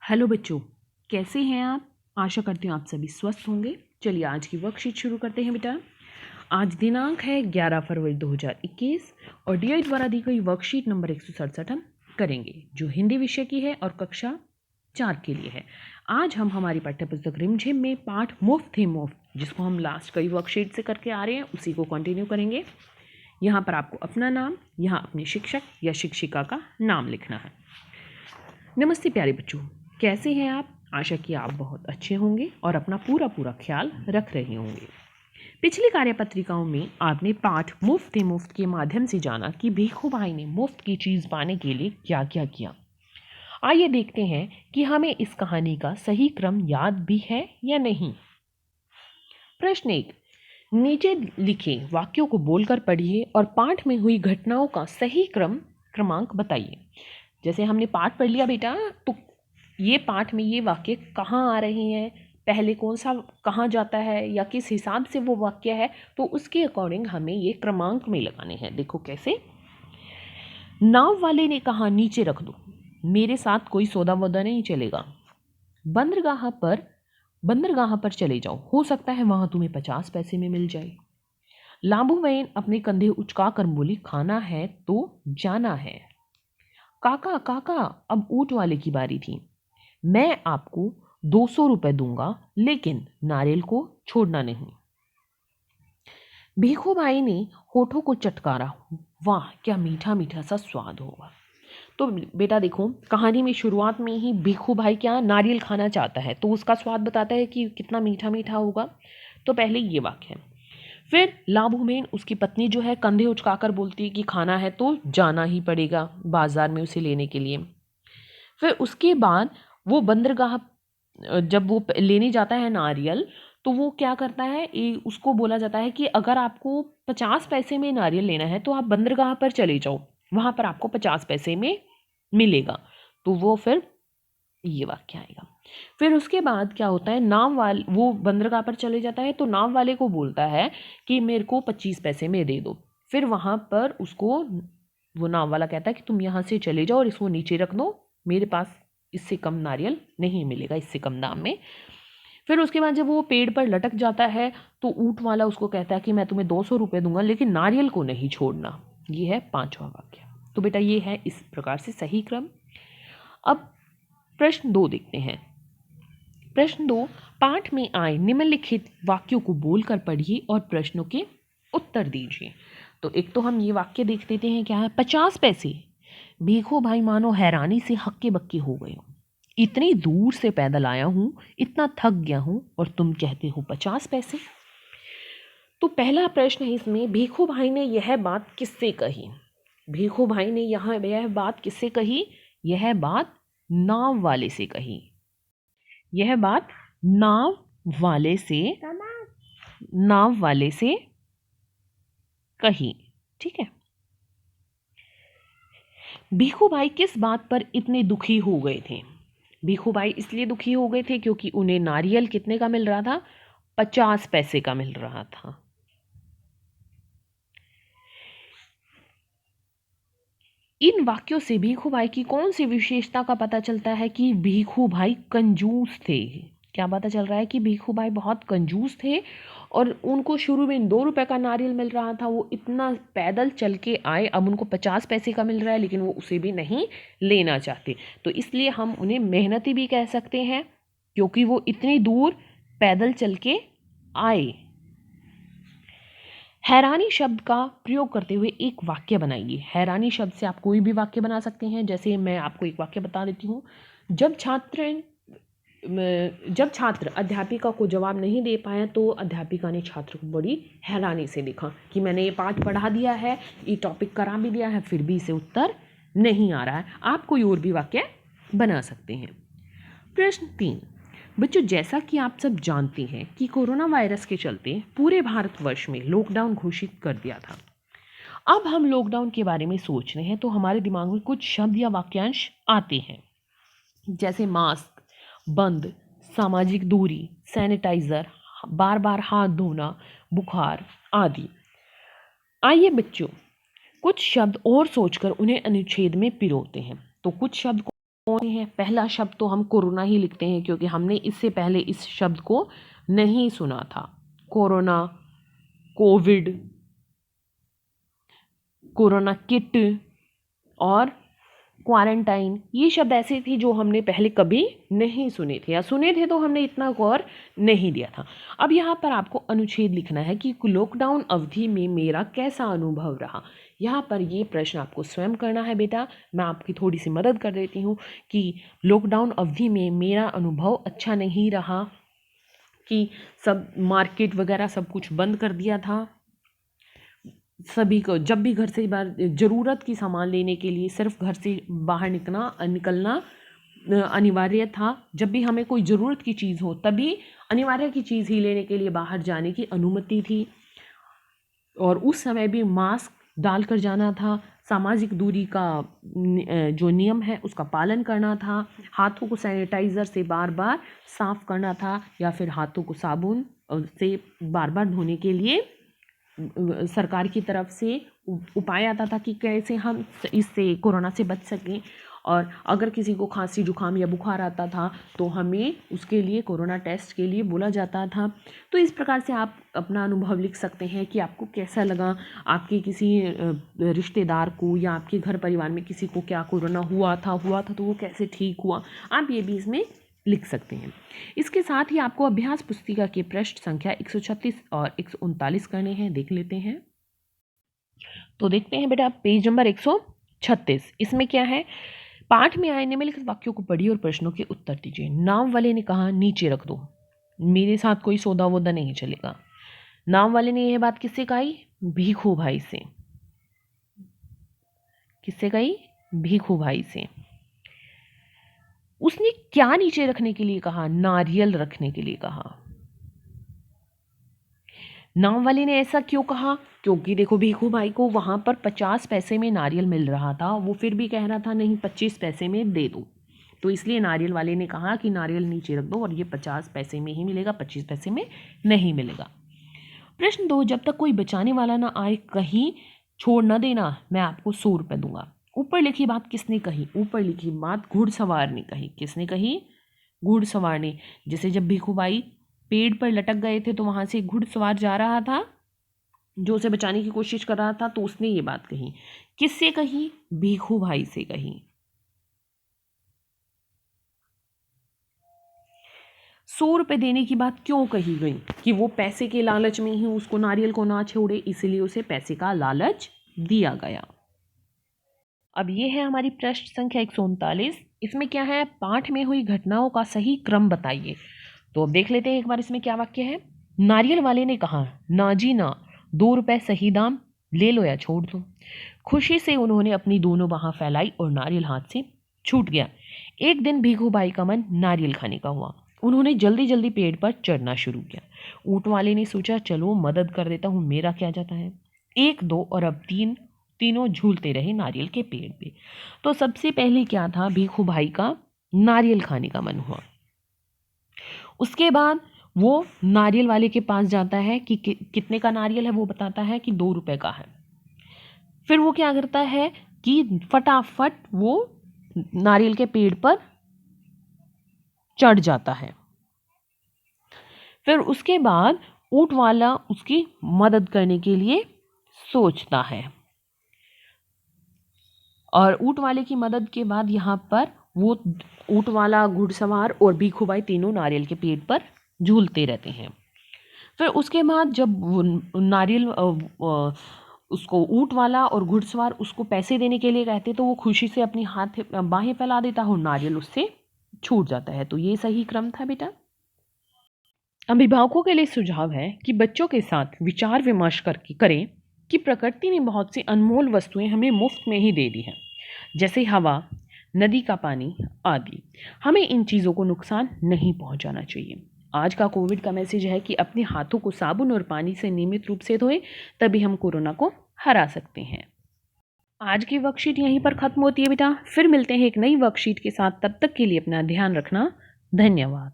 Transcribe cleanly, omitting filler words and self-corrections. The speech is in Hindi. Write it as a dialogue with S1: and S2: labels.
S1: हेलो बच्चों, कैसे हैं आप। आशा करती हूँ आप सभी स्वस्थ होंगे। चलिए आज की वर्कशीट शुरू करते हैं बेटा। आज दिनांक है 11 फरवरी 2021 और डीआई द्वारा दी गई वर्कशीट नंबर 167 हम करेंगे, जो हिंदी विषय की है और कक्षा 4 के लिए है। आज हम हमारी पाठ्यपुस्तक रिमझिम में पाठ मुफ्त है मुफ्त, जिसको हम लास्ट कई वर्कशीट से करके आ रहे हैं, उसी को कंटिन्यू करेंगे। यहाँ पर आपको अपना नाम, यहाँ अपने शिक्षक या शिक्षिका का नाम लिखना है। नमस्ते प्यारे बच्चों, कैसे हैं आप। आशा कि आप बहुत अच्छे होंगे और अपना पूरा ख्याल रख रहे होंगे। पिछली कार्यपत्रिकाओं में आपने पाठ मुफ्त के माध्यम से जाना कि भीखू भाई ने मुफ्त की चीज पाने के लिए क्या क्या किया। आइए देखते हैं कि हमें इस कहानी का सही क्रम याद भी है या नहीं। प्रश्न 1, नीचे लिखे वाक्यों को बोलकर पढ़िए और पाठ में हुई घटनाओं का सही क्रमांक बताइए। जैसे हमने पाठ पढ़ लिया बेटा, तो ये पाठ में ये वाक्य कहाँ आ रहे हैं, पहले कौन सा कहाँ जाता है या किस हिसाब से वो वाक्य है, तो उसके अकॉर्डिंग हमें ये क्रमांक में लगाने हैं। देखो कैसे। नाव वाले ने कहा नीचे रख दो, मेरे साथ कोई सौदा वौदा नहीं चलेगा। बंदरगाह पर चले जाओ, हो सकता है वहां तुम्हें 50 पैसे में मिल जाए। लाबू बहन अपने कंधे उचका कर बोली, खाना है तो जाना है। काका काका, अब ऊंट वाले की बारी थी। मैं आपको 200 रुपए दूंगा, लेकिन नारियल को छोड़ना नहीं। भीखू भाई ने होठों को चटकारा, वाह क्या मीठा मीठा सा स्वाद होगा। तो बेटा देखो, कहानी में शुरुआत में ही भीखू भाई क्या नारियल खाना चाहता है, तो उसका स्वाद बताता है कि कितना मीठा मीठा होगा। तो पहले ये वाक्य है। फिर लाबूमेन उसकी पत्नी जो है कंधे उचकाकर बोलती है कि खाना है तो जाना ही पड़ेगा बाजार में उसे लेने के लिए। फिर उसके बाद वो बंदरगाह जब वो लेने जाता है नारियल, तो वो क्या करता है, उसको बोला जाता है कि अगर आपको 50 पैसे में नारियल लेना है तो आप बंदरगाह पर चले जाओ, वहां पर आपको 50 पैसे में मिलेगा। तो वो फिर ये वाक्य आएगा। फिर उसके बाद क्या होता है, वो बंदरगाह पर चले जाता है तो नाव वाले को बोलता है कि मेरे को 25 पैसे में दे दो। फिर वहां पर उसको वो नाव वाला कहता है कि तुम यहाँ से चले जाओ और इसको नीचे रख दो, मेरे पास इससे कम नारियल नहीं मिलेगा, इससे कम दाम में। फिर उसके बाद जब वो पेड़ पर लटक जाता है तो ऊंट वाला उसको कहता है कि मैं तुम्हें 200 रुपये दूंगा, लेकिन नारियल को नहीं छोड़ना। ये है 5वां वाक्य। तो बेटा ये है इस प्रकार से सही क्रम। अब प्रश्न 2 देखते हैं। प्रश्न 2, पाठ में आए निम्नलिखित वाक्यों को बोलकर पढ़िए और प्रश्नों के उत्तर दीजिए। तो एक तो हम ये वाक्य देख लेते हैं, क्या है, 50 पैसे। भीखू भाई मानो हैरानी से हक्के बक्के हो गए। इतनी दूर से पैदल आया हूं, इतना थक गया हूं, और तुम कहते हो 50 पैसे। तो पहला प्रश्न है इसमें, भीखू भाई ने यह बात किससे कही। भीखू भाई ने यह बात किससे कही, यह बात नाव वाले से कही। यह बात नाव वाले से कही। ठीक है। भीखू भाई किस बात पर इतने दुखी हो गए थे। भीखू भाई इसलिए दुखी हो गए थे क्योंकि उन्हें नारियल कितने का मिल रहा था, 50 पैसे का मिल रहा था। इन वाक्यों से भीखू भाई की कौन सी विशेषता का पता चलता है कि भीखू भाई कंजूस थे। क्या पता चल रहा है कि भीखू भाई बहुत कंजूस थे और उनको शुरू में 2 रुपए का नारियल मिल रहा था, वो इतना पैदल चल के आए, अब उनको 50 पैसे का मिल रहा है, लेकिन वो उसे भी नहीं लेना चाहते। तो इसलिए हम उन्हें मेहनती भी कह सकते हैं, क्योंकि वो इतनी दूर पैदल चल के आए। हैरानी शब्द का प्रयोग करते हुए एक वाक्य बनाइए। हैरानी शब्द से आप कोई भी वाक्य बना सकते हैं। जैसे मैं आपको एक वाक्य बता देती हूँ। जब छात्र अध्यापिका को जवाब नहीं दे पाया तो अध्यापिका ने छात्र को बड़ी हैरानी से देखा कि मैंने ये पाठ पढ़ा दिया है, ये टॉपिक करा भी दिया है, फिर भी इसे उत्तर नहीं आ रहा है। आप कोई और भी वाक्य बना सकते हैं। प्रश्न 3, बच्चों जैसा कि आप सब जानते हैं कि कोरोना वायरस के चलते पूरे भारतवर्ष में लॉकडाउन घोषित कर दिया था। अब हम लॉकडाउन के बारे में सोच रहे हैं तो हमारे दिमाग में कुछ शब्द या वाक्यांश आते हैं, जैसे मास्क, बंद, सामाजिक दूरी, सैनिटाइजर, बार बार हाथ धोना, बुखार आदि। आइए बच्चों कुछ शब्द और सोचकर उन्हें अनुच्छेद में पिरोते हैं। तो कुछ शब्द कौन हैं। पहला शब्द तो हम कोरोना ही लिखते हैं क्योंकि हमने इससे पहले इस शब्द को नहीं सुना था। कोरोना, कोविड, कोरोना किट और क्वारंटाइन, ये शब्द ऐसे थे जो हमने पहले कभी नहीं सुने थे, या सुने थे तो हमने इतना गौर नहीं दिया था। अब यहाँ पर आपको अनुच्छेद लिखना है कि लॉकडाउन अवधि में मेरा कैसा अनुभव रहा। यहाँ पर ये प्रश्न आपको स्वयं करना है बेटा। मैं आपकी थोड़ी सी मदद कर देती हूँ कि लॉकडाउन अवधि में मेरा अनुभव अच्छा नहीं रहा, कि सब मार्केट वगैरह सब कुछ बंद कर दिया था। सभी को जब भी घर से बाहर ज़रूरत की सामान लेने के लिए सिर्फ घर से बाहर निकलना अनिवार्य था। जब भी हमें कोई ज़रूरत की चीज़ हो तभी अनिवार्य की चीज़ ही लेने के लिए बाहर जाने की अनुमति थी, और उस समय भी मास्क डालकर जाना था। सामाजिक दूरी का जो नियम है उसका पालन करना था। हाथों को सैनिटाइज़र से बार बार साफ़ करना था, या फिर हाथों को साबुन से बार बार धोने के लिए सरकार की तरफ से उपाय आता था कि कैसे हम इससे कोरोना से बच सकें। और अगर किसी को खांसी जुकाम या बुखार आता था तो हमें उसके लिए कोरोना टेस्ट के लिए बोला जाता था। तो इस प्रकार से आप अपना अनुभव लिख सकते हैं कि आपको कैसा लगा, आपके किसी रिश्तेदार को या आपके घर परिवार में किसी को क्या कोरोना हुआ था तो वो कैसे ठीक हुआ। आप ये भी इसमें लिख सकते हैं। इसके साथ ही आपको अभ्यास पुस्तिका के पृष्ठ संख्या 136 और 139 करने हैं, देख लेते हैं। तो देखते हैं बेटा पेज नंबर 136। इसमें क्या है, पाठ में आए निम्नलिखित वाक्यों को पढ़िए और प्रश्नों के उत्तर दीजिए। नाम वाले ने कहा नीचे रख दो, मेरे साथ कोई सौदा वोदा नहीं चलेगा। नाम वाले ने यह बात किससे कही? भीखू भाई से। किससे कही? भीखू भाई से। उसने क्या नीचे रखने के लिए कहा? नारियल रखने के लिए कहा। नाम वाले ने ऐसा क्यों कहा? क्योंकि देखो भीखू भाई को वहां पर 50 पैसे में नारियल मिल रहा था, वो फिर भी कह रहा था नहीं 25 पैसे में दे दो। तो इसलिए नारियल वाले ने कहा कि नारियल नीचे रख दो और ये 50 पैसे में ही मिलेगा, 25 पैसे में नहीं मिलेगा। प्रश्न 2, जब तक कोई बचाने वाला ना आए कहीं छोड़ न देना, मैं आपको 100 रुपये दूंगा। ऊपर लिखी बात किसने कही? ऊपर लिखी बात घुड़सवार ने कही। किसने कही? घुड़सवार ने। जैसे जब भीखू भाई पेड़ पर लटक गए थे तो वहां से घुड़सवार जा रहा था जो उसे बचाने की कोशिश कर रहा था, तो उसने ये बात कही। किससे कही? भीखू भाई से कही। 100 रुपये देने की बात क्यों कही गई? कि वो पैसे के लालच में ही उसको नारियल को ना छोड़े, इसलिए उसे पैसे का लालच दिया गया। अब ये है हमारी पृष्ठ संख्या 139। इसमें क्या है? पाठ में हुई घटनाओं का सही क्रम बताइए। तो अब देख लेते हैं एक बार इसमें क्या वाक्य है। नारियल वाले ने कहा, ना जी ना, 2 रुपए सही दाम, ले लो या छोड़ दो। खुशी से उन्होंने अपनी दोनों बाहें फैलाई और नारियल हाथ से छूट गया। एक दिन भीखू भाई का मन नारियल खाने का हुआ। उन्होंने जल्दी जल्दी पेड़ पर चढ़ना शुरू किया। ऊंट वाले ने सोचा चलो मदद कर देता हूँ, मेरा क्या जाता है। 1, 2 और अब 3, तीनों झूलते रहे नारियल के पेड़ पे। तो सबसे पहले क्या था, भीखू भाई का नारियल खाने का मन हुआ। उसके बाद वो नारियल वाले के पास जाता है कि कितने का नारियल है, वो बताता है कि 2 रुपए का है। फिर वो क्या करता है कि फटाफट वो नारियल के पेड़ पर चढ़ जाता है। फिर उसके बाद ऊंट वाला उसकी मदद करने के लिए सोचता है, और ऊंट वाले की मदद के बाद यहाँ पर वो ऊंट वाला, घुड़सवार और भीखू भाई तीनों नारियल के पेड़ पर झूलते रहते हैं। फिर उसके बाद जब नारियल उसको ऊंट वाला और घुड़सवार उसको पैसे देने के लिए कहते तो वो खुशी से अपनी बाहें फैला देता है और नारियल उससे छूट जाता है। तो ये सही क्रम था बेटा। अभिभावकों के लिए सुझाव है कि बच्चों के साथ विचार विमर्श करें कि प्रकृति ने बहुत सी अनमोल वस्तुएं हमें मुफ्त में ही दे दी हैं, जैसे हवा, नदी का पानी आदि। हमें इन चीज़ों को नुकसान नहीं पहुंचाना चाहिए। आज का कोविड का मैसेज है कि अपने हाथों को साबुन और पानी से नियमित रूप से धोएं, तभी हम कोरोना को हरा सकते हैं। आज की वर्कशीट यहीं पर खत्म होती है बेटा। फिर मिलते हैं एक नई वर्कशीट के साथ। तब तक के लिए अपना ध्यान रखना। धन्यवाद।